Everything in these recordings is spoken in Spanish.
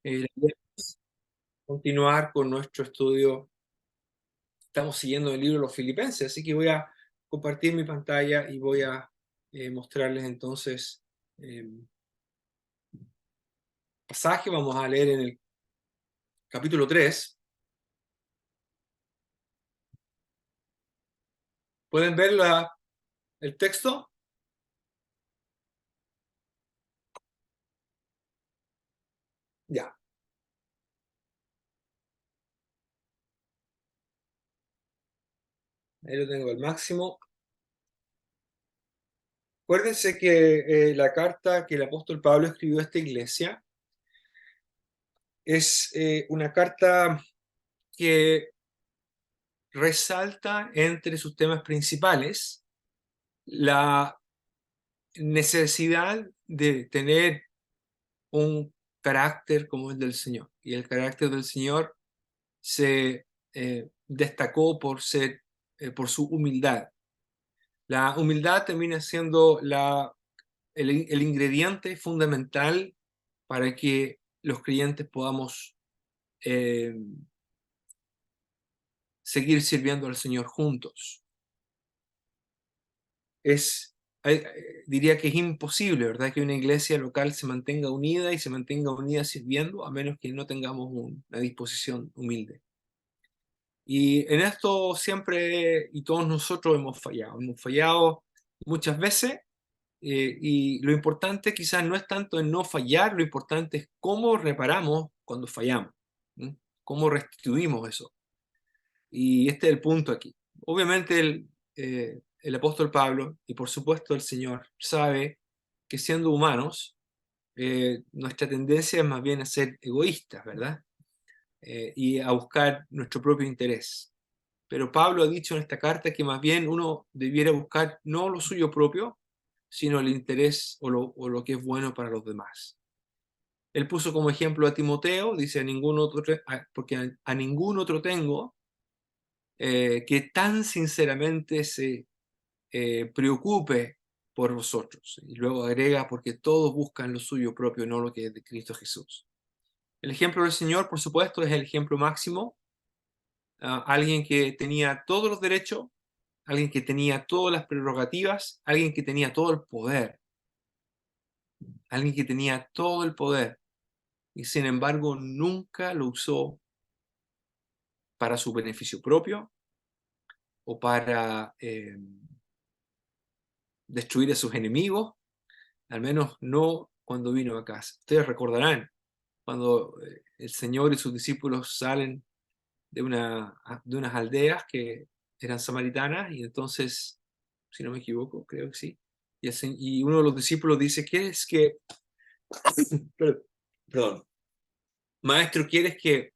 La idea es continuar con nuestro estudio. Estamos siguiendo el libro de los Filipenses, así que voy a compartir mi pantalla y voy a mostrarles entonces pasaje. Vamos a leer en el capítulo 3. ¿Pueden ver el texto? Ya, ahí lo tengo al máximo. Acuérdense que la carta que el apóstol Pablo escribió a esta iglesia es una carta que resalta entre sus temas principales la necesidad de tener un carácter como el del Señor. Y el carácter del Señor se destacó por su humildad. La humildad termina siendo el ingrediente fundamental para que los creyentes podamos eh, seguir sirviendo al Señor juntos. Diría que es imposible, ¿verdad?, que una iglesia local se mantenga unida y se mantenga unida sirviendo, a menos que no tengamos una disposición humilde. Y en esto siempre, y todos nosotros hemos fallado muchas veces, y lo importante quizás no es tanto en no fallar, lo importante es cómo reparamos cuando fallamos, ¿sí? Cómo restituimos eso. Y este es el punto aquí. Obviamente el apóstol Pablo, y por supuesto el Señor, sabe que siendo humanos, nuestra tendencia es más bien a ser egoístas, ¿verdad? Y a buscar nuestro propio interés. Pero Pablo ha dicho en esta carta que más bien uno debiera buscar no lo suyo propio, sino el interés o lo que es bueno para los demás. Él puso como ejemplo a Timoteo, dice, porque a ningún otro tengo que tan sinceramente se preocupe por vosotros. Y luego agrega, porque todos buscan lo suyo propio, no lo que es de Cristo Jesús. El ejemplo del Señor, por supuesto, es el ejemplo máximo. Alguien que tenía todos los derechos, alguien que tenía todas las prerrogativas, alguien que tenía todo el poder, alguien que tenía todo el poder, y sin embargo nunca lo usó para su beneficio propio o para destruir a sus enemigos, al menos no cuando vino a casa. Ustedes recordarán cuando el Señor y sus discípulos salen de unas aldeas que eran samaritanas, y entonces, si no me equivoco, creo que sí, y uno de los discípulos dice, perdón, maestro, ¿quieres que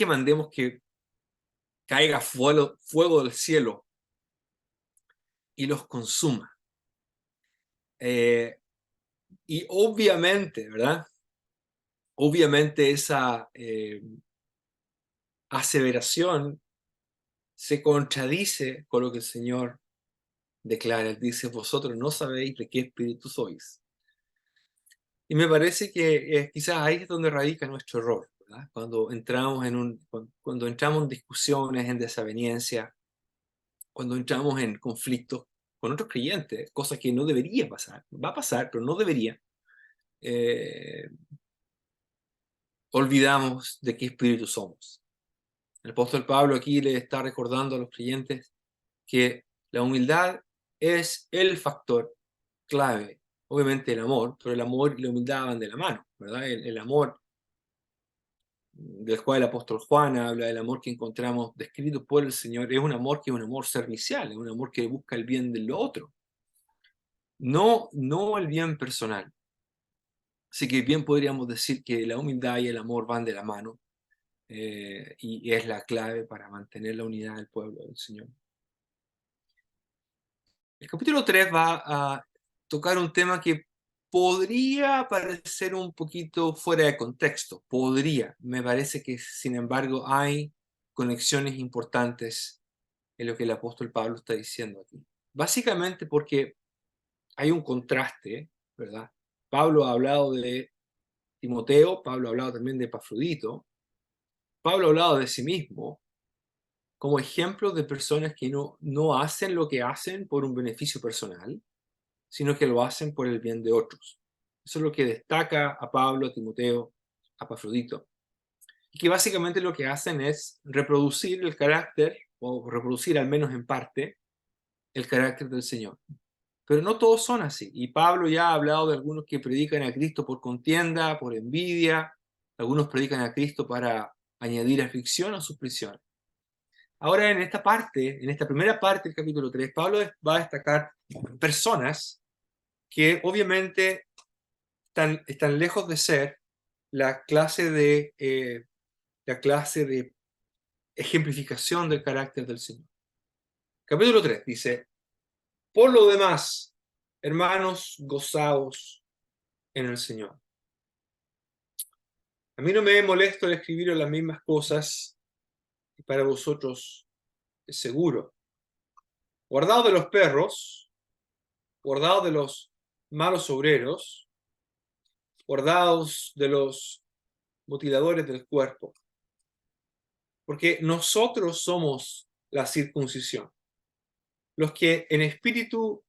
mandemos que caiga fuego del cielo y los consuma? Y obviamente, ¿verdad? Obviamente esa aseveración se contradice con lo que el Señor declara. Él dice, vosotros no sabéis de qué espíritu sois. Y me parece que quizás ahí es donde radica nuestro error, ¿verdad? Cuando entramos en discusiones, en desaveniencia, cuando entramos en conflictos con otros creyentes, cosa que no debería pasar, va a pasar, pero no debería, eh, olvidamos de qué espíritu somos. El apóstol Pablo aquí le está recordando a los creyentes que la humildad es el factor clave. Obviamente el amor, pero el amor y la humildad van de la mano, ¿verdad? El amor del cual el apóstol Juan habla, del amor que encontramos descrito por el Señor, es un amor que es un amor servicial, es un amor que busca el bien del otro, no el bien personal. Así que bien podríamos decir que la humildad y el amor van de la mano, y es la clave para mantener la unidad del pueblo del Señor. El capítulo 3 va a tocar un tema que podría parecer un poquito fuera de contexto, podría. Me parece que, sin embargo, hay conexiones importantes en lo que el apóstol Pablo está diciendo aquí. Básicamente porque hay un contraste, ¿verdad? Pablo ha hablado de Timoteo, Pablo ha hablado también de Epafrodito, Pablo ha hablado de sí mismo como ejemplos de personas que no hacen lo que hacen por un beneficio personal, sino que lo hacen por el bien de otros. Eso es lo que destaca a Pablo, a Timoteo, a Epafrodito. Y que básicamente lo que hacen es reproducir el carácter, o reproducir al menos en parte, el carácter del Señor. Pero no todos son así. Y Pablo ya ha hablado de algunos que predican a Cristo por contienda, por envidia. Algunos predican a Cristo para añadir aflicción a sus prisiones. Ahora en esta parte, en esta primera parte del capítulo 3, Pablo va a destacar personas que obviamente están lejos de ser la clase de ejemplificación del carácter del Señor. Capítulo 3 dice: por lo demás, hermanos, gozaos en el Señor. A mí no me molesto el escribir las mismas cosas, y para vosotros es seguro. Guardaos de los perros, guardaos de los malos obreros, guardaos de los mutiladores del cuerpo, porque nosotros somos la circuncisión, los que en espíritu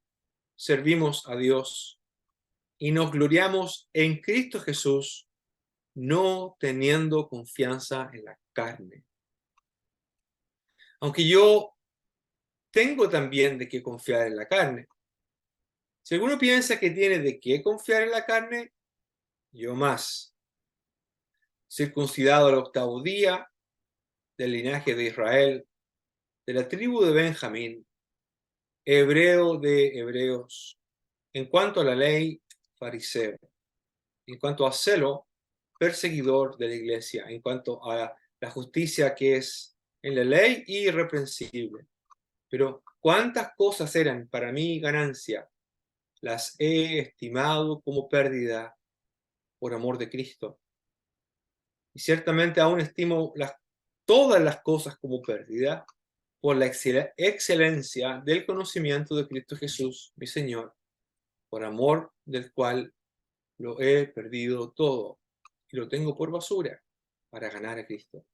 servimos a Dios y nos gloriamos en Cristo Jesús, no teniendo confianza en la carne. Aunque yo tengo también de qué confiar en la carne. Si alguno piensa que tiene de qué confiar en la carne, yo más. Circuncidado al 8º día, del linaje de Israel, de la tribu de Benjamín, hebreo de hebreos, en cuanto a la ley, fariseo, en cuanto a celo, perseguidor de la iglesia, en cuanto a la justicia que es en la ley, irreprensible. Pero cuántas cosas eran para mí ganancia, las he estimado como pérdida por amor de Cristo. Y ciertamente aún estimo todas las cosas como pérdida por la excelencia del conocimiento de Cristo Jesús, mi Señor, por amor del cual lo he perdido todo y lo tengo por basura para ganar a Cristo.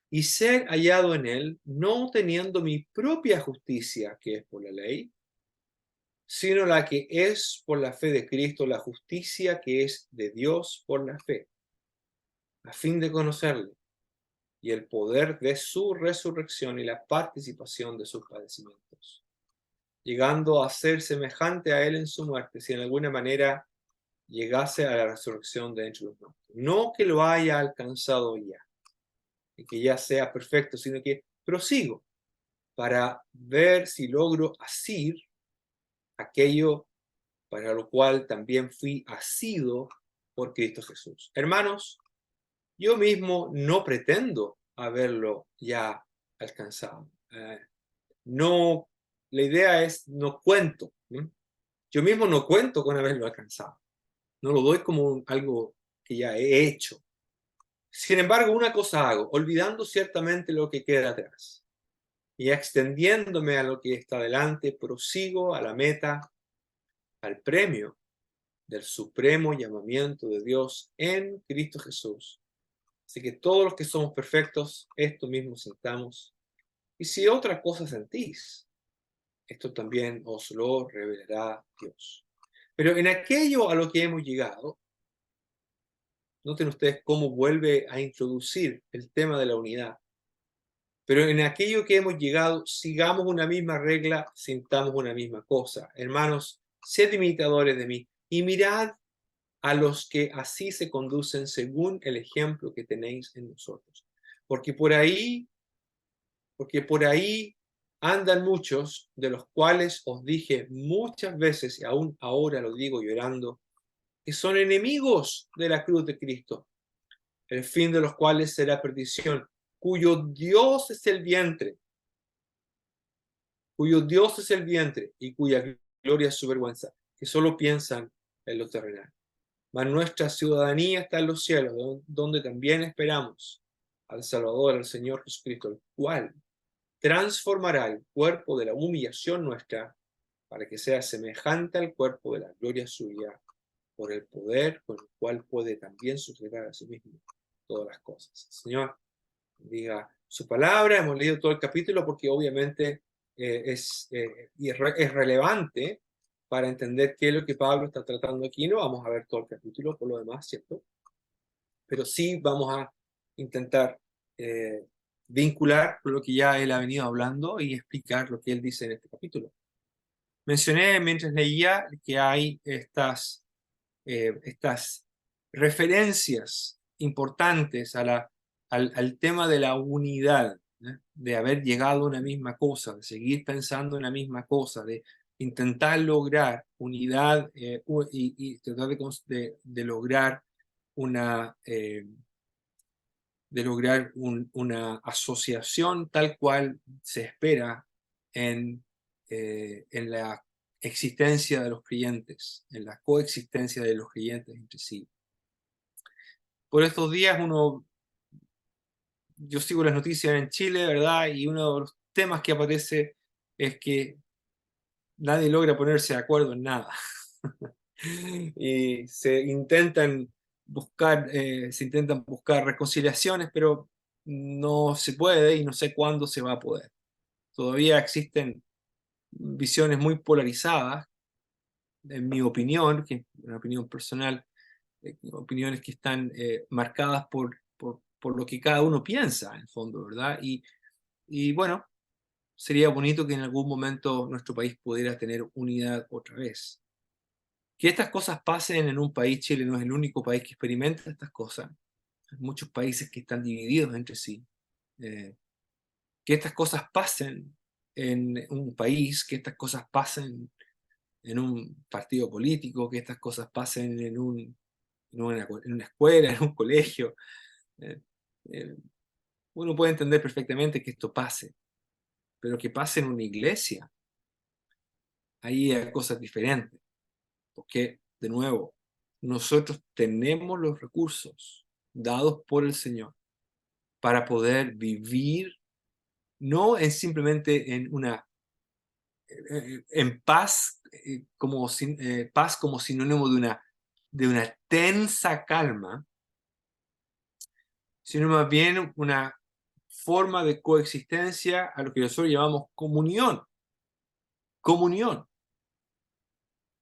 Y ser hallado en él, no teniendo mi propia justicia, que es por la ley, sino la que es por la fe de Cristo, la justicia que es de Dios por la fe, a fin de conocerle y el poder de su resurrección y la participación de sus padecimientos, llegando a ser semejante a él en su muerte, si en alguna manera llegase a la resurrección de entre los muertos. No que lo haya alcanzado ya, y que ya sea perfecto, sino que prosigo para ver si logro asir aquello para lo cual también fui asido por Cristo Jesús. Hermanos, yo mismo no pretendo haberlo ya alcanzado. No, la idea es, no cuento. ¿No? Yo mismo no cuento con haberlo alcanzado. No lo doy como algo que ya he hecho. Sin embargo, una cosa hago, olvidando ciertamente lo que queda atrás y extendiéndome a lo que está delante, prosigo a la meta, al premio del supremo llamamiento de Dios en Cristo Jesús. Así que todos los que somos perfectos, esto mismo sintamos. Y si otra cosa sentís, esto también os lo revelará Dios. Pero en aquello a lo que hemos llegado, noten ustedes cómo vuelve a introducir el tema de la unidad. Pero en aquello que hemos llegado, sigamos una misma regla, sintamos una misma cosa. Hermanos, sed imitadores de mí y mirad a los que así se conducen según el ejemplo que tenéis en nosotros. Porque por ahí andan muchos, de los cuales os dije muchas veces, y aún ahora lo digo llorando, que son enemigos de la cruz de Cristo, el fin de los cuales será perdición, cuyo Dios es el vientre, y cuya gloria es su vergüenza, que solo piensan en lo terrenal. Mas nuestra ciudadanía está en los cielos, donde también esperamos al Salvador, al Señor Jesucristo, el cual transformará el cuerpo de la humillación nuestra para que sea semejante al cuerpo de la gloria suya, por el poder con el cual puede también sujetar a sí mismo todas las cosas. Señor, diga su palabra. Hemos leído todo el capítulo porque obviamente es relevante para entender qué es lo que Pablo está tratando aquí. No vamos a ver todo el capítulo por lo demás, ¿cierto? Pero sí vamos a intentar vincular con lo que ya él ha venido hablando y explicar lo que él dice en este capítulo. Mencioné mientras leía que hay estas referencias importantes al tema de la unidad, ¿eh? De haber llegado a una misma cosa, de seguir pensando en la misma cosa, de intentar lograr unidad y tratar de lograr una, una asociación tal cual se espera en la existencia de los creyentes, en la coexistencia de los creyentes entre sí. Por estos días yo sigo las noticias en Chile, ¿verdad? Y uno de los temas que aparece es que nadie logra ponerse de acuerdo en nada. Y se intentan buscar reconciliaciones, pero no se puede y no sé cuándo se va a poder. Todavía existen visiones muy polarizadas, en mi opinión, que es una opinión personal, opiniones que están marcadas por lo que cada uno piensa, en el fondo, ¿verdad? Y bueno, sería bonito que en algún momento nuestro país pudiera tener unidad otra vez. Que estas cosas pasen en un país, Chile no es el único país que experimenta estas cosas. Hay muchos países que están divididos entre sí. Que estas cosas pasen en un país, que estas cosas pasen en un partido político, que estas cosas pasen en una escuela, en un colegio. Eh, eh, Uno puede entender perfectamente que esto pase, pero que pase en una iglesia, ahí hay cosas diferentes, porque, de nuevo, nosotros tenemos los recursos dados por el Señor para poder vivir, no simplemente en paz, paz como sinónimo de una tensa calma, sino más bien una forma de coexistencia a lo que nosotros llamamos comunión. Comunión.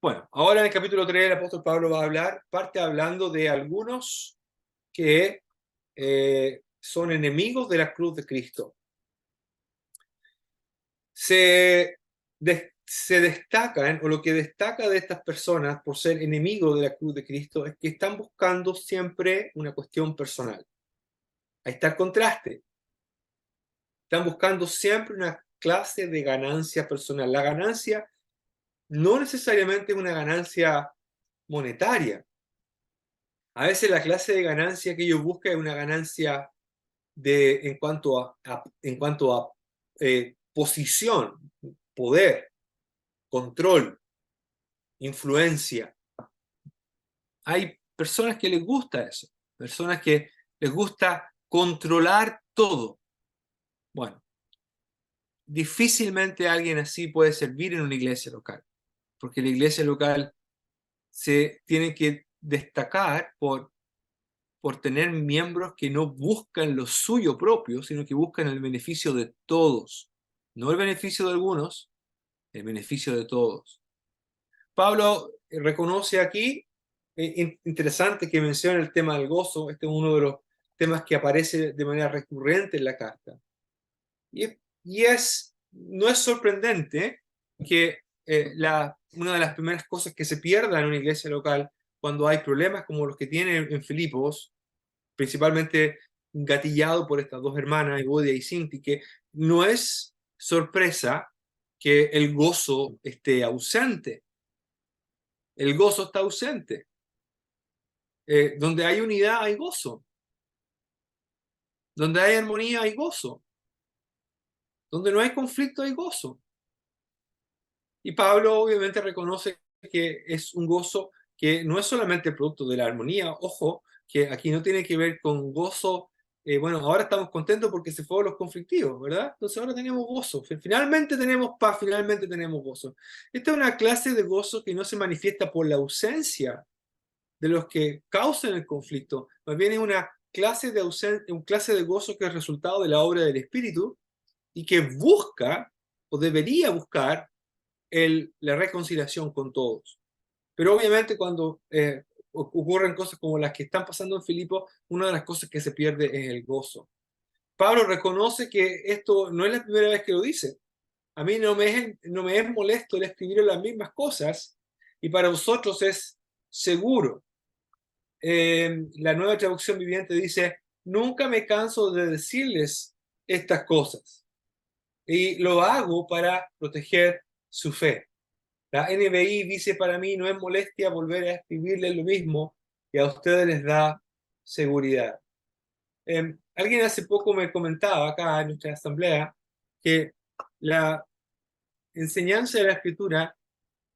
Bueno, ahora en el capítulo 3 el apóstol Pablo va a parte hablando de algunos que son enemigos de la cruz de Cristo. Se destacan, o lo que destaca de estas personas por ser enemigos de la cruz de Cristo, es que están buscando siempre una cuestión personal. Ahí está el contraste. Están buscando siempre una clase de ganancia personal. La ganancia no necesariamente es una ganancia monetaria. A veces la clase de ganancia que ellos buscan es una ganancia en cuanto a posición, poder, control, influencia. Hay personas que les gusta eso, personas que les gusta controlar todo. Bueno, difícilmente alguien así puede servir en una iglesia local, porque la iglesia local se tiene que destacar por tener miembros que no buscan lo suyo propio, sino que buscan el beneficio de todos. No el beneficio de algunos, el beneficio de todos. Pablo reconoce aquí, interesante que menciona el tema del gozo, este es uno de los temas que aparece de manera recurrente en la carta. No es sorprendente que una de las primeras cosas que se pierda en una iglesia local cuando hay problemas como los que tienen en Filipos, principalmente gatillado por estas dos hermanas, Evodia y Sinti, que no es sorpresa que el gozo esté ausente. El gozo está ausente. Donde hay unidad hay gozo. Donde hay armonía hay gozo. Donde no hay conflicto hay gozo. Y Pablo obviamente reconoce que es un gozo que no es solamente producto de la armonía. Ojo, que aquí no tiene que ver con gozo. Bueno, ahora estamos contentos porque se fueron los conflictivos, ¿verdad? Entonces ahora tenemos gozo. Finalmente tenemos paz, finalmente tenemos gozo. Esta es una clase de gozo que no se manifiesta por la ausencia de los que causan el conflicto, más bien es una clase de gozo que es resultado de la obra del Espíritu y que busca o debería buscar la reconciliación con todos. Pero obviamente cuando ocurren cosas como las que están pasando en Filipo, una de las cosas que se pierde es el gozo. Pablo reconoce que esto no es la primera vez que lo dice. A mí no me es molesto el escribir las mismas cosas y para vosotros es seguro. La Nueva Traducción Viviente dice, nunca me canso de decirles estas cosas y lo hago para proteger su fe. La NBI dice, para mí no es molestia volver a escribirles lo mismo y a ustedes les da seguridad. Alguien hace poco me comentaba acá en nuestra asamblea que la enseñanza de la escritura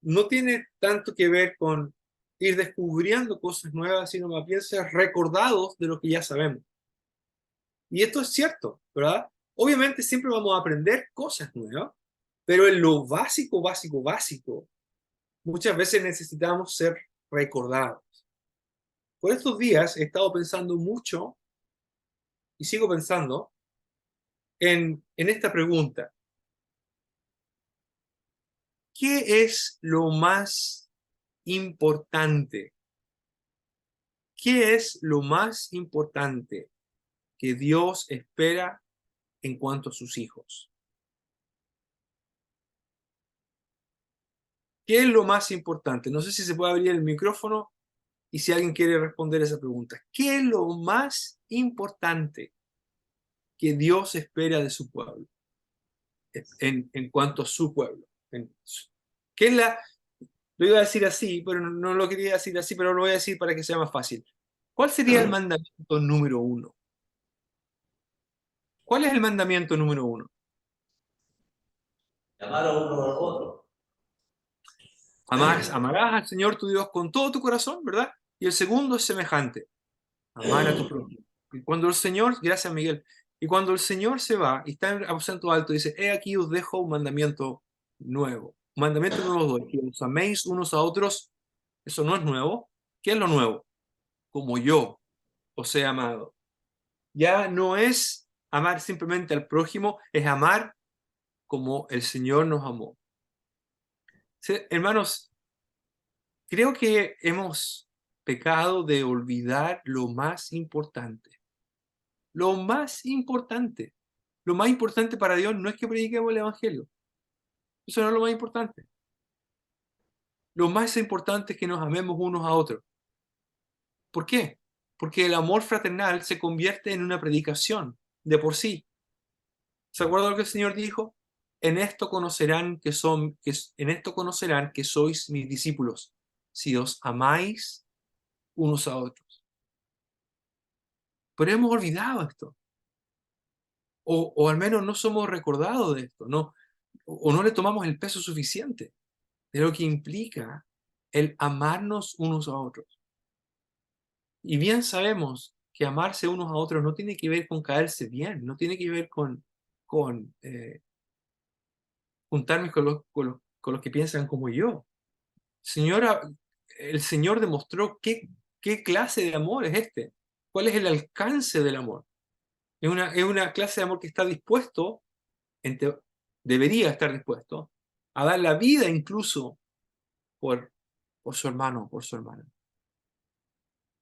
no tiene tanto que ver con ir descubriendo cosas nuevas, sino más bien ser recordados de lo que ya sabemos. Y esto es cierto, ¿verdad? Obviamente siempre vamos a aprender cosas nuevas, pero en lo básico, básico, básico, muchas veces necesitamos ser recordados. Por estos días he estado pensando mucho y sigo pensando en esta pregunta. ¿Qué es lo más importante? ¿Qué es lo más importante que Dios espera en cuanto a sus hijos? ¿Qué es lo más importante? No sé si se puede abrir el micrófono y si alguien quiere responder esa pregunta. ¿Qué es lo más importante que Dios espera de su pueblo? En cuanto a su pueblo. ¿Qué es lo iba a decir así, pero no lo quería decir así, pero lo voy a decir para que sea más fácil. ¿Cuál sería el mandamiento número uno? ¿Cuál es el mandamiento número uno? Llamar a uno al otro. Amarás al Señor tu Dios con todo tu corazón, ¿verdad? Y el segundo es semejante, amar a tu prójimo. Y cuando el Señor, gracias Miguel, y cuando el Señor se va y está en el aposento alto, dice, he aquí os dejo un mandamiento nuevo. Un mandamiento nuevo os doy, que os améis unos a otros. Eso no es nuevo. ¿Qué es lo nuevo? Como yo os he amado. Ya no es amar simplemente al prójimo, es amar como el Señor nos amó. Sí, hermanos, creo que hemos pecado de olvidar lo más importante. Lo más importante. Lo más importante para Dios no es que prediquemos el Evangelio. Eso no es lo más importante. Lo más importante es que nos amemos unos a otros. ¿Por qué? Porque el amor fraternal se convierte en una predicación de por sí. ¿Se acuerdan lo que el Señor dijo? En esto conocerán en esto conocerán que sois mis discípulos, si os amáis unos a otros. Pero hemos olvidado esto. O al menos no somos recordados de esto, ¿no? O no le tomamos el peso suficiente de lo que implica el amarnos unos a otros. Y bien sabemos que amarse unos a otros no tiene que ver con caerse bien, no tiene que ver con juntarme con los que piensan como yo. Señora, el Señor demostró qué clase de amor es este, cuál es el alcance del amor. Es una clase de amor que está dispuesto, debería estar dispuesto, a dar la vida incluso por, por su hermano o por su hermana.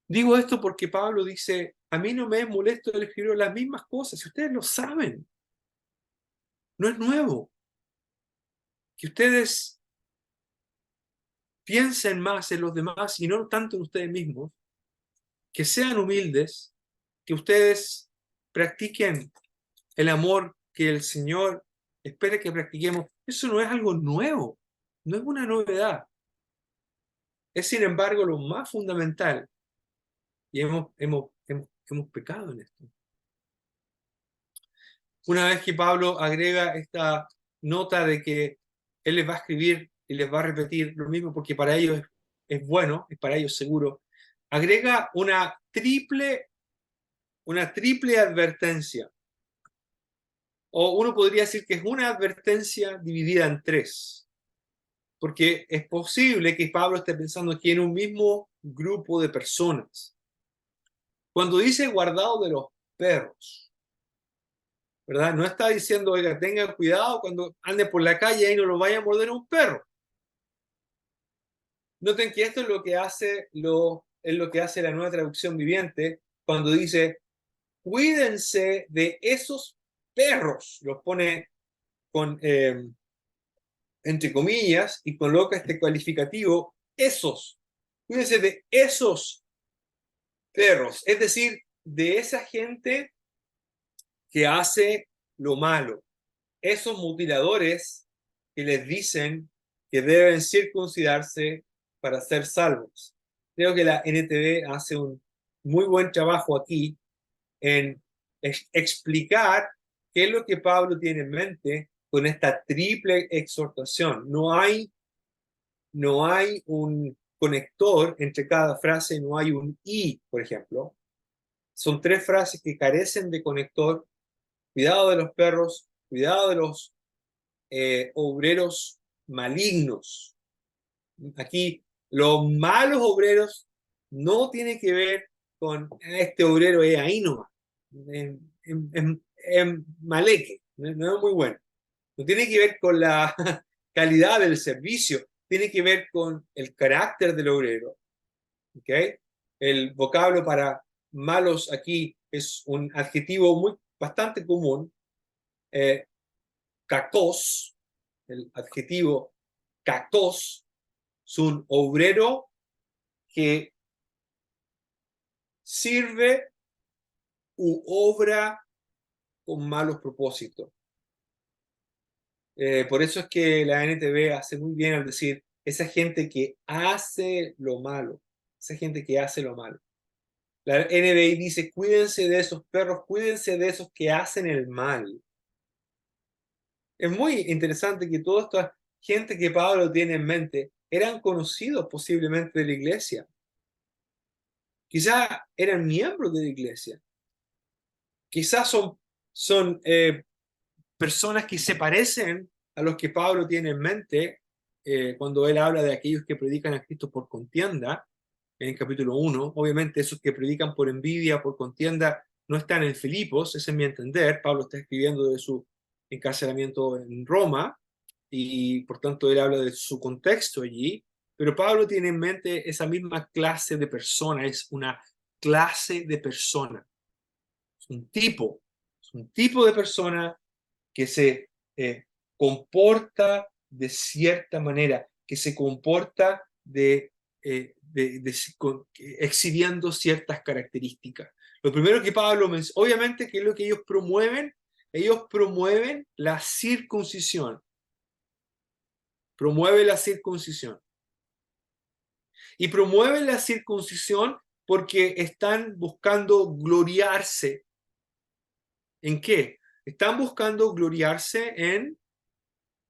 Digo esto porque Pablo dice, a mí no me es molesto el escribir las mismas cosas, si ustedes lo saben, no es nuevo. Que ustedes piensen más en los demás y no tanto en ustedes mismos, que sean humildes, que ustedes practiquen el amor que el Señor espera que practiquemos. Eso no es algo nuevo, no es una novedad. Es, sin embargo, lo más fundamental y hemos pecado en esto. Una vez que Pablo agrega esta nota de que él les va a escribir y les va a repetir lo mismo porque para ellos es bueno, es para ellos seguro, agrega una triple advertencia. O uno podría decir que es una advertencia dividida en tres. Porque es posible que Pablo esté pensando aquí en un mismo grupo de personas. Cuando dice guardado de los perros, ¿verdad? No está diciendo, oiga, tengan cuidado cuando ande por la calle y no lo vaya a morder un perro. Noten que esto es lo que hace, es lo que hace la Nueva Traducción Viviente cuando dice, cuídense de esos perros. Los pone con, entre comillas, y coloca este calificativo, esos. Cuídense de esos perros, es decir, de esa gente que hace lo malo, esos mutiladores que les dicen que deben circuncidarse para ser salvos. Creo que la NTV hace un muy buen trabajo aquí en explicar qué es lo que Pablo tiene en mente con esta triple exhortación. No hay un conector entre cada frase, no hay un y, por ejemplo. Son tres frases que carecen de conector. Cuidado de los perros, cuidado de los obreros malignos. Aquí, los malos obreros no tienen que ver con este obrero es ahí nomás, en Maleque, no es muy bueno. No tiene que ver con la calidad del servicio, tiene que ver con el carácter del obrero. ¿Okay? El vocablo para malos aquí es un adjetivo bastante común, eh, kakos, el adjetivo kakos, es un obrero que sirve u obra con malos propósitos. Por eso es que la NTV hace muy bien al decir esa gente que hace lo malo, esa gente que hace lo malo. La NBI dice, cuídense de esos perros, cuídense de esos que hacen el mal. Es muy interesante que toda esta gente que Pablo tiene en mente eran conocidos posiblemente de la iglesia. Quizás eran miembros de la iglesia. Quizás son personas que se parecen a los que Pablo tiene en mente cuando él habla de aquellos que predican a Cristo por contienda, en el capítulo 1. Obviamente esos que predican por envidia, por contienda, no están en Filipos, ese es mi entender. Pablo está escribiendo de su encarcelamiento en Roma y por tanto él habla de su contexto allí, pero Pablo tiene en mente esa misma clase de persona, es una clase de persona, es un tipo de persona que se comporta de cierta manera, que se comporta exhibiendo ciertas características. Lo primero que Pablo menciona, obviamente, que es lo que ellos promueven la circuncisión. Promueve la circuncisión. Y promueven la circuncisión porque están buscando gloriarse. ¿En qué? Están buscando gloriarse en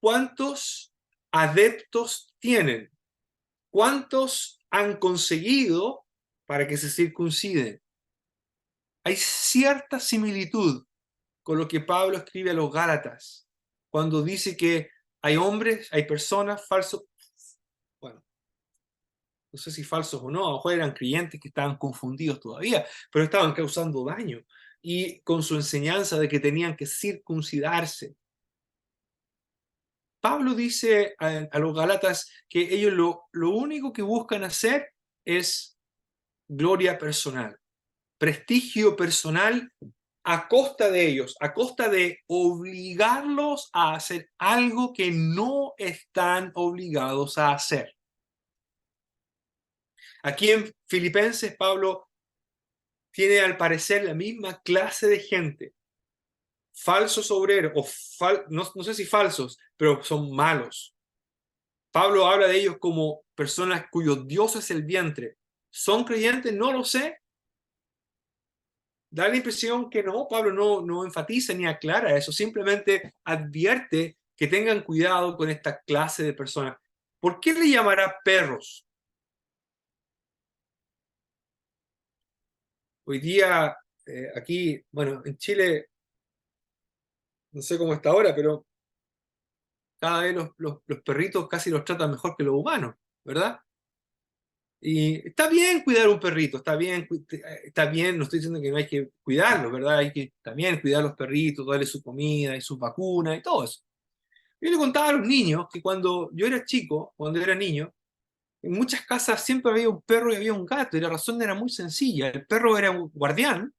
cuántos adeptos tienen, cuántos han conseguido para que se circunciden. Hay cierta similitud con lo que Pablo escribe a los Gálatas, cuando dice que hay hombres, hay personas falsos, bueno, no sé si falsos o no, a lo mejor eran creyentes que estaban confundidos todavía, pero estaban causando daño, y con su enseñanza de que tenían que circuncidarse. Pablo dice a los Gálatas que ellos lo único que buscan hacer es gloria personal, prestigio personal a costa de ellos, a costa de obligarlos a hacer algo que no están obligados a hacer. Aquí en Filipenses, Pablo tiene al parecer la misma clase de gente, falsos obreros, no sé si falsos, pero son malos. Pablo habla de ellos como personas cuyo Dios es el vientre. ¿Son creyentes? No lo sé. Da la impresión que no, Pablo no enfatiza ni aclara eso, simplemente advierte que tengan cuidado con esta clase de personas. ¿Por qué le llamará perros? Hoy día, aquí, bueno, en Chile, no sé cómo está ahora, pero cada vez los perritos casi los tratan mejor que los humanos, ¿verdad? Y está bien cuidar un perrito, está bien, no estoy diciendo que no hay que cuidarlo, ¿verdad? Hay que también cuidar a los perritos, darle su comida y sus vacunas y todo eso. Yo le contaba a los niños que cuando yo era chico, cuando era niño, en muchas casas siempre había un perro y había un gato, y la razón era muy sencilla. El perro era un guardián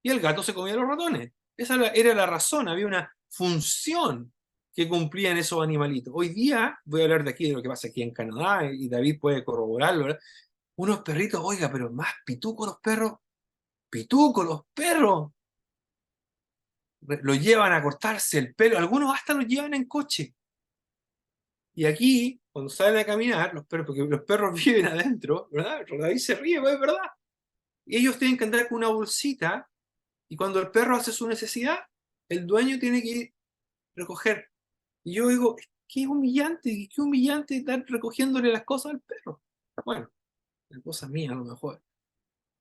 y el gato se comía los ratones. Esa era la razón, había una función que cumplían esos animalitos. Hoy día, voy a hablar de aquí, de lo que pasa aquí en Canadá, y David puede corroborarlo, ¿verdad? Unos perritos, oiga, pero más pitucos los perros. Los llevan a cortarse el pelo, algunos hasta los llevan en coche. Y aquí, cuando salen a caminar, los perros, porque los perros viven adentro, ¿verdad? David se ríe, pues, es verdad. Y ellos tienen que andar con una bolsita, y cuando el perro hace su necesidad, el dueño tiene que ir a recoger. Y yo digo, qué humillante estar recogiéndole las cosas al perro. Bueno, la cosa mía a lo mejor.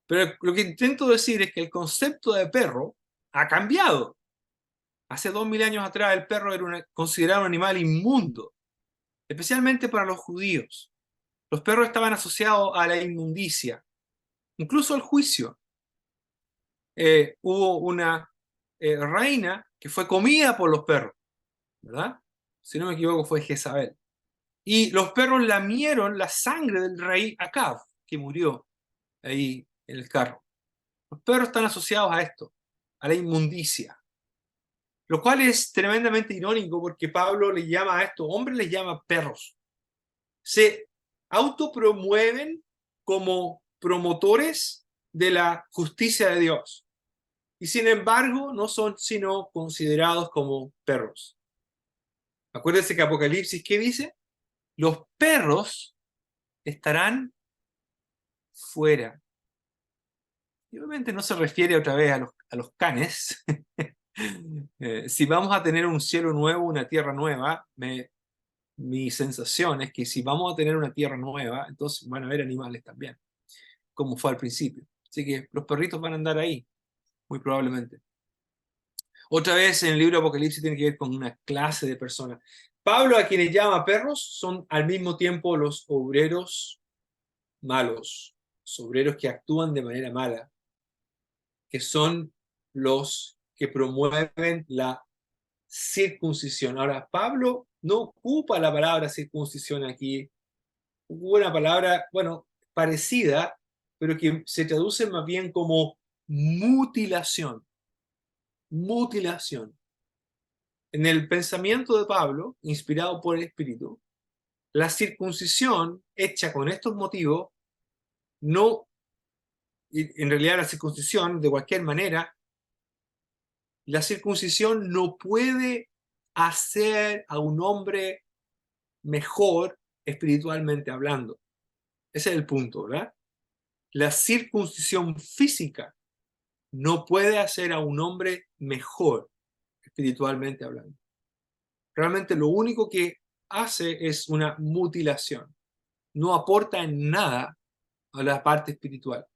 Pero lo que intento decir es que el concepto de perro ha cambiado. Hace 2000 años atrás el perro era considerado un animal inmundo, especialmente para los judíos. Los perros estaban asociados a la inmundicia, incluso al juicio. Hubo una reina que fue comida por los perros, ¿verdad? Si no me equivoco fue Jezabel. Y los perros lamieron la sangre del rey Acab, que murió ahí en el carro. Los perros están asociados a esto, a la inmundicia. Lo cual es tremendamente irónico porque Pablo le llama a estos hombres, les llama perros. Se autopromueven como promotores de la justicia de Dios. Y sin embargo, no son sino considerados como perros. Acuérdense que Apocalipsis, ¿qué dice? Los perros estarán fuera. Y obviamente no se refiere otra vez a los canes. Si vamos a tener un cielo nuevo, una tierra nueva, mi sensación es que si vamos a tener una tierra nueva, entonces van a haber animales también, como fue al principio. Así que los perritos van a andar ahí, muy probablemente. Otra vez en el libro de Apocalipsis tiene que ver con una clase de personas. Pablo, a quienes llama perros, son al mismo tiempo los obreros malos, los obreros que actúan de manera mala, que son los que promueven la circuncisión. Ahora, Pablo no ocupa la palabra circuncisión aquí, ocupa una palabra, bueno, parecida, pero que se traduce más bien como mutilación. Mutilación. En el pensamiento de Pablo, inspirado por el Espíritu, la circuncisión hecha con estos motivos, no, en realidad la circuncisión, de cualquier manera, la circuncisión no puede hacer a un hombre mejor espiritualmente hablando. Ese es el punto, ¿verdad? La circuncisión física no puede hacer a un hombre mejor espiritualmente hablando. Realmente lo único que hace es una mutilación. No aporta en nada a la parte espiritual.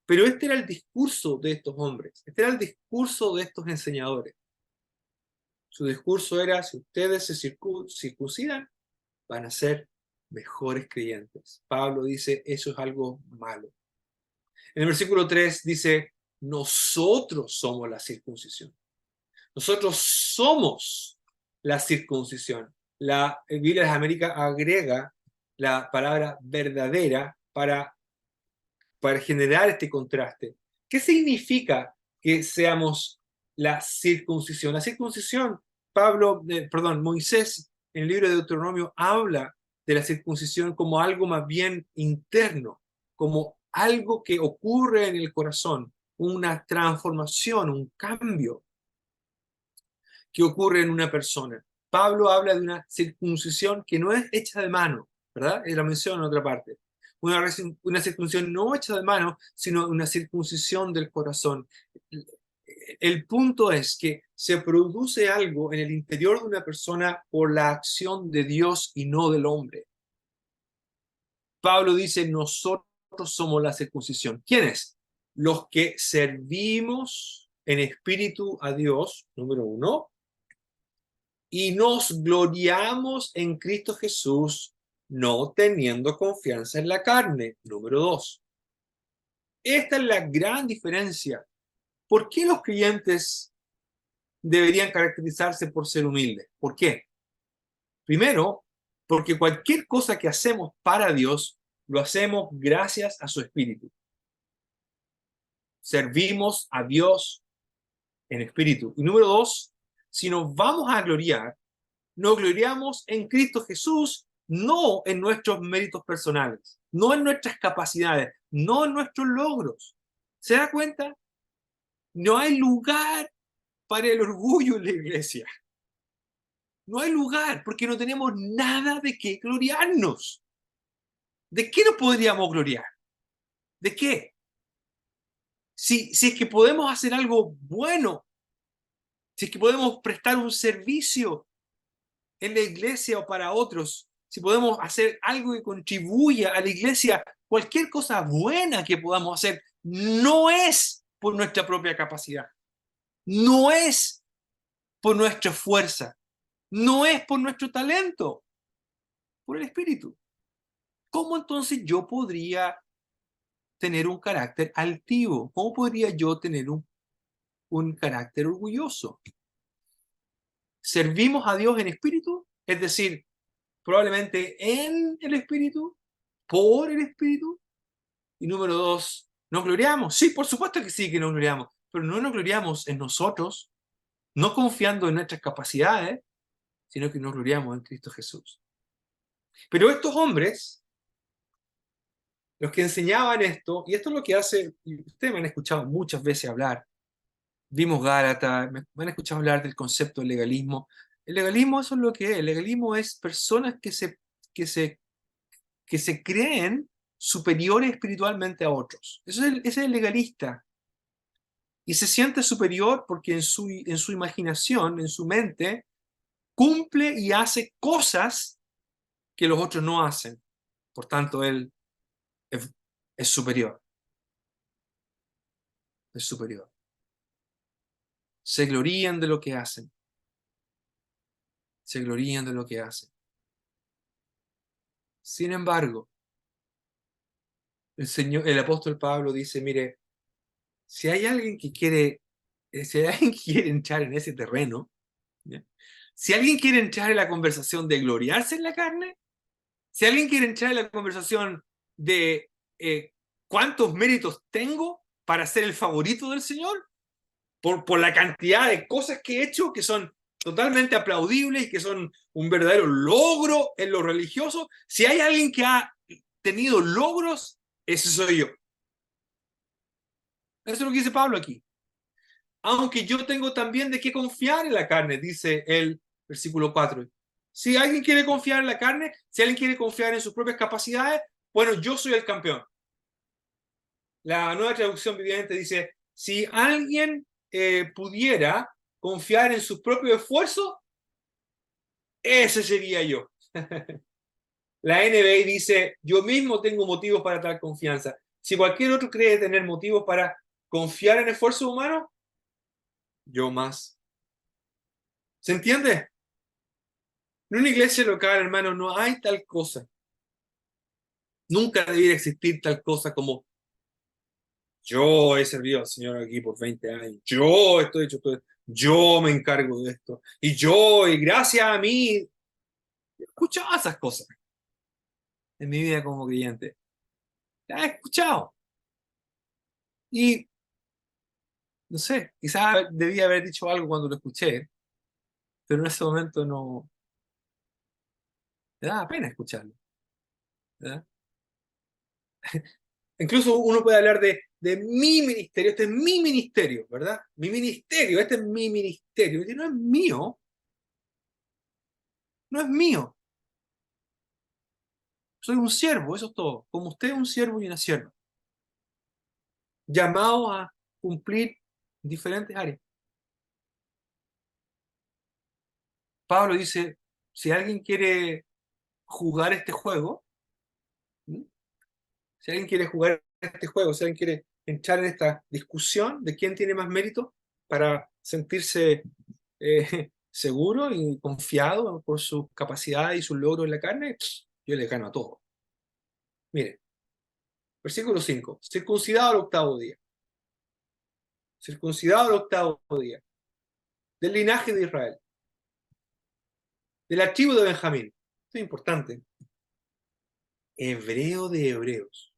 Pero este era el discurso de estos hombres, este era el discurso de estos enseñadores. Su discurso era, si ustedes se circuncidan, van a ser mejores creyentes. Pablo dice, eso es algo malo. En el versículo 3 dice, nosotros somos la circuncisión. Nosotros somos la circuncisión. La Biblia de América agrega la palabra verdadera para generar este contraste. ¿Qué significa que seamos la circuncisión? La circuncisión, Moisés en el libro de Deuteronomio habla de la circuncisión como algo más bien interno, como algo que ocurre en el corazón, una transformación, un cambio que ocurre en una persona. Pablo habla de una circuncisión que no es hecha de mano, ¿verdad? Él lo menciona en otra parte. Una circuncisión no hecha de mano, sino una circuncisión del corazón. El punto es que se produce algo en el interior de una persona por la acción de Dios y no del hombre. Pablo dice, nosotros somos la circuncisión. ¿Quiénes? Los que servimos en espíritu a Dios, número uno, y nos gloriamos en Cristo Jesús, no teniendo confianza en la carne. Número 2. Esta es la gran diferencia. ¿Por qué los creyentes deberían caracterizarse por ser humildes? ¿Por qué? Primero, porque cualquier cosa que hacemos para Dios, lo hacemos gracias a su Espíritu. Servimos a Dios en espíritu. Y número 2, si nos vamos a gloriar, nos gloriamos en Cristo Jesús, no en nuestros méritos personales, no en nuestras capacidades, no en nuestros logros. ¿Se da cuenta? No hay lugar para el orgullo en la iglesia. No hay lugar porque no tenemos nada de qué gloriarnos. ¿De qué nos podríamos gloriar? ¿De qué? Si es que podemos hacer algo bueno, si es que podemos prestar un servicio en la iglesia o para otros, si podemos hacer algo que contribuya a la iglesia, cualquier cosa buena que podamos hacer, no es por nuestra propia capacidad, no es por nuestra fuerza, no es por nuestro talento, por el Espíritu. ¿Cómo entonces yo podría tener un carácter altivo? ¿Cómo podría yo tener un carácter orgulloso? ¿Servimos a Dios en espíritu? Es decir, probablemente en el espíritu, por el espíritu. Y número 2, ¿nos gloriamos? Sí, por supuesto que sí que nos gloriamos, pero no nos gloriamos en nosotros, no confiando en nuestras capacidades, sino que nos gloriamos en Cristo Jesús. Pero estos hombres, los que enseñaban esto, y esto es lo que hace, y ustedes me han escuchado muchas veces hablar, vimos Gálatas, me han escuchado hablar del concepto del legalismo. El legalismo, eso es lo que es. El legalismo es personas que se, que se creen superiores espiritualmente a otros. Ese es el legalista. Y se siente superior porque en su imaginación, en su mente, cumple y hace cosas que los otros no hacen. Por tanto, él es, es superior. Es superior. Se glorían de lo que hacen. Se glorían de lo que hacen. Sin embargo, el apóstol Pablo dice, mire, si hay alguien que quiere, si hay alguien que quiere entrar en ese terreno, ¿ya? Si alguien quiere entrar en la conversación de gloriarse en la carne, si alguien quiere entrar en la conversación de cuántos méritos tengo para ser el favorito del Señor, por la cantidad de cosas que he hecho que son totalmente aplaudibles y que son un verdadero logro en lo religioso, si hay alguien que ha tenido logros, ese soy yo. Eso es lo que dice Pablo aquí. Aunque yo tengo también de qué confiar en la carne, dice el versículo 4. Si alguien quiere confiar en la carne, si alguien quiere confiar en sus propias capacidades, bueno, yo soy el campeón. La nueva traducción viviente dice, si alguien pudiera confiar en sus propios esfuerzos, ese sería yo. La NBI dice, yo mismo tengo motivos para tal confianza. Si cualquier otro cree tener motivos para confiar en esfuerzos humanos, yo más. ¿Se entiende? En una iglesia local, hermano, no hay tal cosa. Nunca debiera existir tal cosa como yo he servido al Señor aquí por 20 años. Yo estoy hecho todo esto. Yo me encargo de esto. Y gracias a mí, he escuchado esas cosas en mi vida como creyente. Las he escuchado. Y, no sé, quizás debía haber dicho algo cuando lo escuché, pero en ese momento no, me daba pena escucharlo. ¿Verdad? Incluso uno puede hablar de mi ministerio, este es mi ministerio, ¿verdad? Mi ministerio, este es mi ministerio. Y no es mío, no es mío. Soy un siervo, eso es todo. Como usted es un siervo y una sierva. Llamado a cumplir diferentes áreas. Pablo dice, si alguien quiere jugar este juego, ¿sí? Si alguien quiere jugar este juego, si alguien quiere entrar en esta discusión de quién tiene más mérito para sentirse seguro y confiado por sus capacidades y sus logros en la carne, yo les gano a todos. Miren, versículo 5, circuncidado al octavo día. Circuncidado al octavo día. Del linaje de Israel. De la tribu de Benjamín. Esto es importante. Hebreo de hebreos.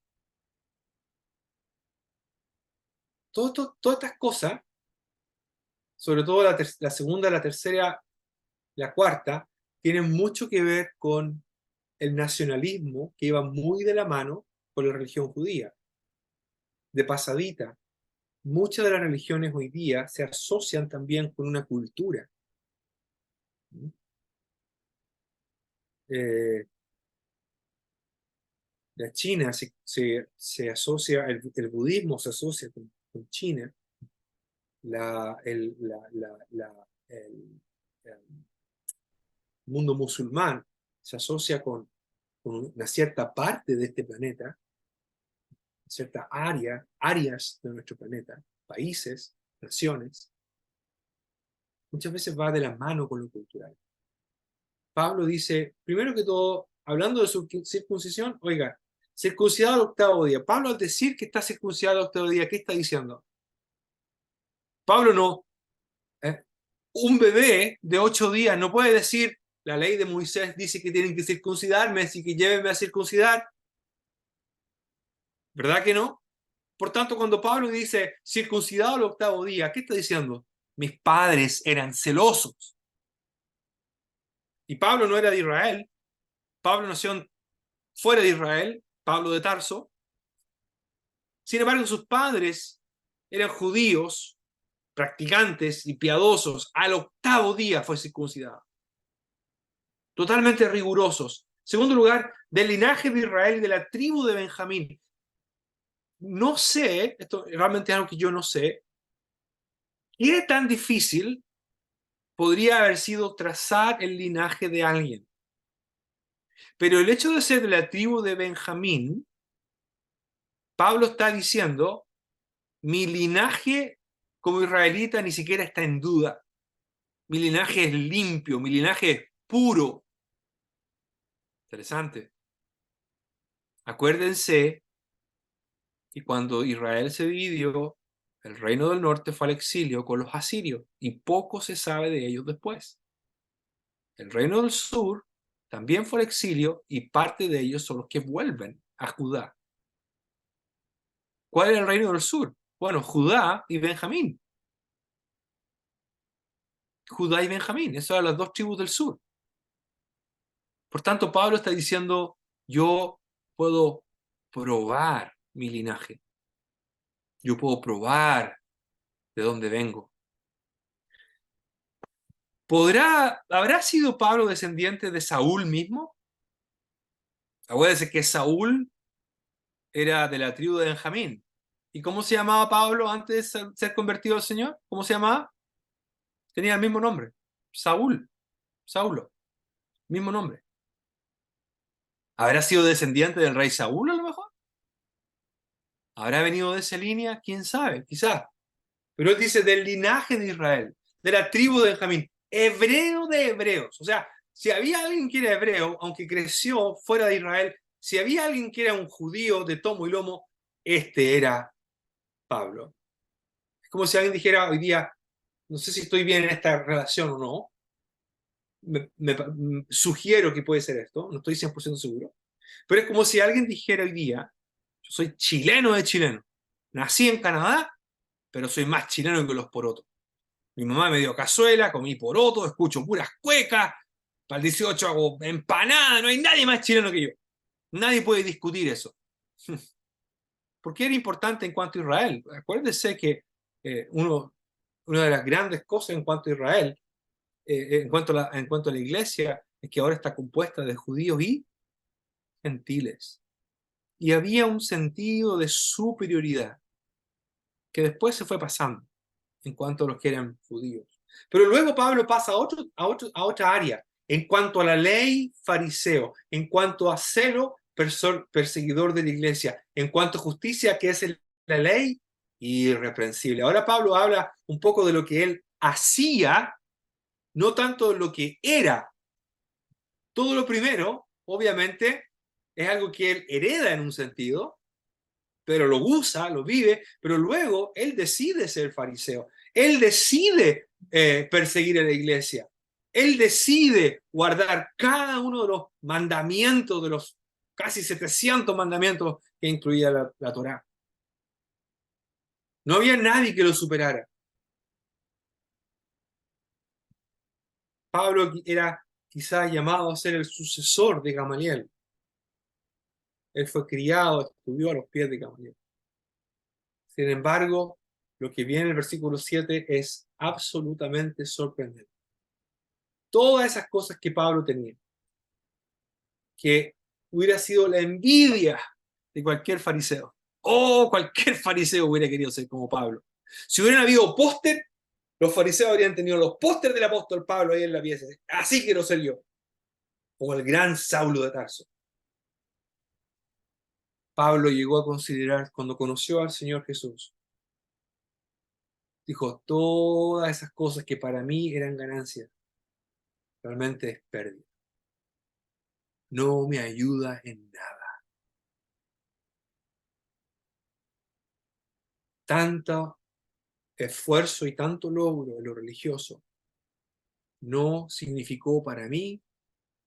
Todas estas cosas, sobre todo la segunda, la tercera, la cuarta, tienen mucho que ver con el nacionalismo que iba muy de la mano con la religión judía. De pasadita, muchas de las religiones hoy día se asocian también con una cultura. La China se asocia, el budismo se asocia con China, el mundo musulmán se asocia con una cierta parte de este planeta, cierta áreas de nuestro planeta, países, naciones. Muchas veces va de la mano con lo cultural. Pablo dice, primero que todo, hablando de su circuncisión, oiga, circuncidado al octavo día. Pablo, al decir que está circuncidado al octavo día, ¿qué está diciendo? Pablo no. Un bebé de 8 días no puede decir, la ley de Moisés dice que tienen que circuncidarme, así que llévenme a circuncidar. ¿Verdad que no? Por tanto, cuando Pablo dice circuncidado al octavo día, ¿qué está diciendo? Mis padres eran celosos. Y Pablo no era de Israel. Pablo nació fuera de Israel, Pablo de Tarso. Sin embargo, sus padres eran judíos, practicantes y piadosos. Al octavo día fue circuncidado. Totalmente rigurosos. Segundo lugar, del linaje de Israel y de la tribu de Benjamín. No sé, esto realmente es algo que yo no sé, ¿qué tan difícil podría haber sido trazar el linaje de alguien? Pero el hecho de ser de la tribu de Benjamín, Pablo está diciendo, mi linaje como israelita ni siquiera está en duda. Mi linaje es limpio, mi linaje es puro. Interesante. Acuérdense que cuando Israel se dividió, el reino del norte fue al exilio con los asirios y poco se sabe de ellos después. El reino del sur también fue al exilio y parte de ellos son los que vuelven a Judá. ¿Cuál era el reino del sur? Bueno, Judá y Benjamín. Judá y Benjamín, esas eran las dos tribus del sur. Por tanto, Pablo está diciendo, yo puedo probar mi linaje. Yo puedo probar de dónde vengo. ¿Habrá sido Pablo descendiente de Saúl mismo? Acuérdense que Saúl era de la tribu de Benjamín. ¿Y cómo se llamaba Pablo antes de ser convertido al Señor? ¿Cómo se llamaba? Tenía el mismo nombre. Saúl. Saulo. Mismo nombre. ¿Habrá sido descendiente del rey Saúl a lo mejor? ¿Habrá venido de esa línea? ¿Quién sabe? Quizás. Pero él dice del linaje de Israel, de la tribu de Benjamín, hebreo de hebreos. O sea, si había alguien que era hebreo, aunque creció fuera de Israel, si había alguien que era un judío de tomo y lomo, este era Pablo. Es como si alguien dijera hoy día, no sé si estoy bien en esta relación o no, sugiero que puede ser esto, no estoy 100% seguro, pero es como si alguien dijera hoy día, yo soy chileno de chileno, nací en Canadá, pero soy más chileno que los porotos. Mi mamá me dio cazuela, comí poroto, escucho puras cuecas, para el 18 hago empanada, no hay nadie más chileno que yo. Nadie puede discutir eso. Porque era importante en cuanto a Israel. Acuérdense que una de las grandes cosas en cuanto a Israel, en cuanto a la iglesia, es que ahora está compuesta de judíos y gentiles. Y había un sentido de superioridad que después se fue pasando en cuanto a los que eran judíos. Pero luego Pablo pasa a otra área, en cuanto a la ley fariseo, en cuanto a celo perseguidor de la iglesia, en cuanto a justicia que es la ley irreprensible. Ahora Pablo habla un poco de lo que él hacía, no tanto de lo que era. Todo lo primero, obviamente es algo que él hereda en un sentido, pero lo usa, lo vive, pero luego él decide ser fariseo. Él decide perseguir a la iglesia. Él decide guardar cada uno de los mandamientos, de los casi 700 mandamientos que incluía la Torá. No había nadie que lo superara. Pablo era quizás llamado a ser el sucesor de Gamaliel. Él fue criado, estudió a los pies de Gamaliel. Sin embargo, lo que viene en el versículo 7 es absolutamente sorprendente. Todas esas cosas que Pablo tenía, que hubiera sido la envidia de cualquier fariseo. Oh, cualquier fariseo hubiera querido ser como Pablo. Si hubieran habido póster, los fariseos habrían tenido los pósters del apóstol Pablo ahí en la pieza. Así quiero ser yo, como el gran Saulo de Tarso. Pablo llegó a considerar, cuando conoció al Señor Jesús, dijo, todas esas cosas que para mí eran ganancias, realmente es pérdida. No me ayuda en nada. Tanto esfuerzo y tanto logro en lo religioso no significó para mí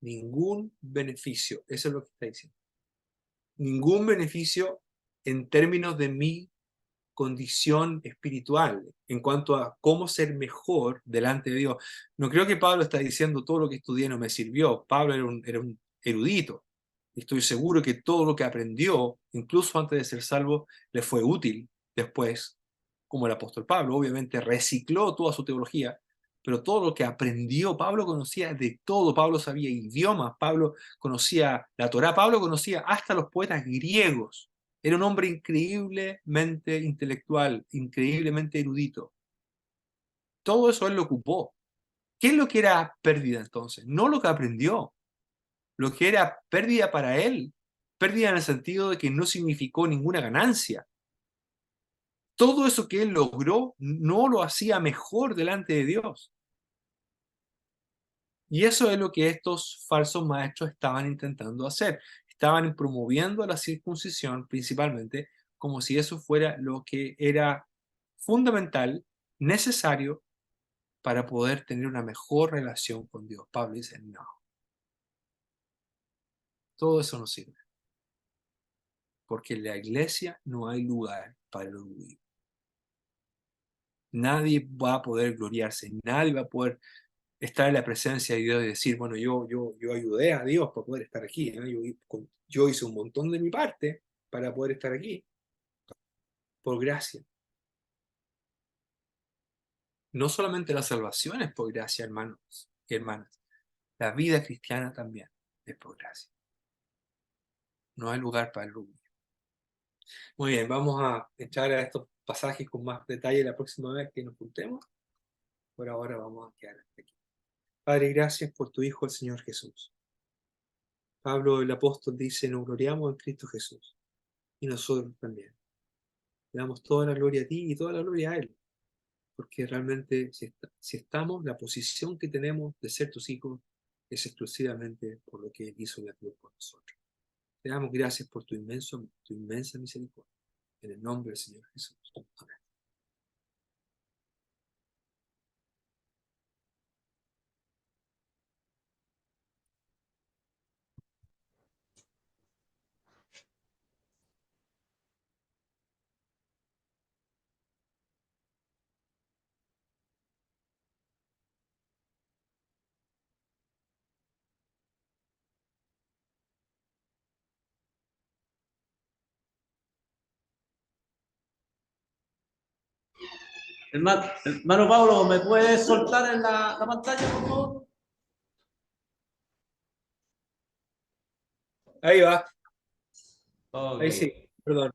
ningún beneficio. Eso es lo que está diciendo. Ningún beneficio en términos de mi condición espiritual, en cuanto a cómo ser mejor delante de Dios. No creo que Pablo está diciendo todo lo que estudié no me sirvió. Pablo era un erudito. Estoy seguro que todo lo que aprendió, incluso antes de ser salvo, le fue útil después, como el apóstol Pablo. Obviamente recicló toda su teología, pero todo lo que aprendió, Pablo conocía de todo. Pablo sabía idiomas, Pablo conocía la Torá, Pablo conocía hasta los poetas griegos. Era un hombre increíblemente intelectual, increíblemente erudito. Todo eso él lo ocupó. ¿Qué es lo que era pérdida entonces? No lo que aprendió. Lo que era pérdida para él, pérdida en el sentido de que no significó ninguna ganancia. Todo eso que él logró no lo hacía mejor delante de Dios. Y eso es lo que estos falsos maestros estaban intentando hacer. Estaban promoviendo la circuncisión principalmente como si eso fuera lo que era fundamental, necesario para poder tener una mejor relación con Dios. Pablo dice, no, todo eso no sirve, porque en la iglesia no hay lugar para el orgullo. Nadie va a poder gloriarse, nadie va a poder estar en la presencia de Dios y decir, bueno, yo ayudé a Dios para poder estar aquí, ¿no? Yo hice un montón de mi parte para poder estar aquí, por gracia. No solamente la salvación es por gracia, hermanos y hermanas, la vida cristiana también es por gracia. No hay lugar para el orgullo. Muy bien, vamos a entrar a estos pasajes con más detalle la próxima vez que nos juntemos. Por ahora vamos a quedar hasta aquí. Padre, gracias por tu Hijo, el Señor Jesús. Pablo el apóstol dice, nos gloriamos en Cristo Jesús. Y nosotros también. Le damos toda la gloria a ti y toda la gloria a Él. Porque realmente si estamos, la posición que tenemos de ser tus hijos es exclusivamente por lo que Él hizo en la cruz por nosotros. Te damos gracias por tu inmensa misericordia. En el nombre del Señor Jesús. Amén. Hermano Pablo, ¿me puedes soltar en la pantalla, por favor? Ahí va. Ok. Ahí sí. Perdón.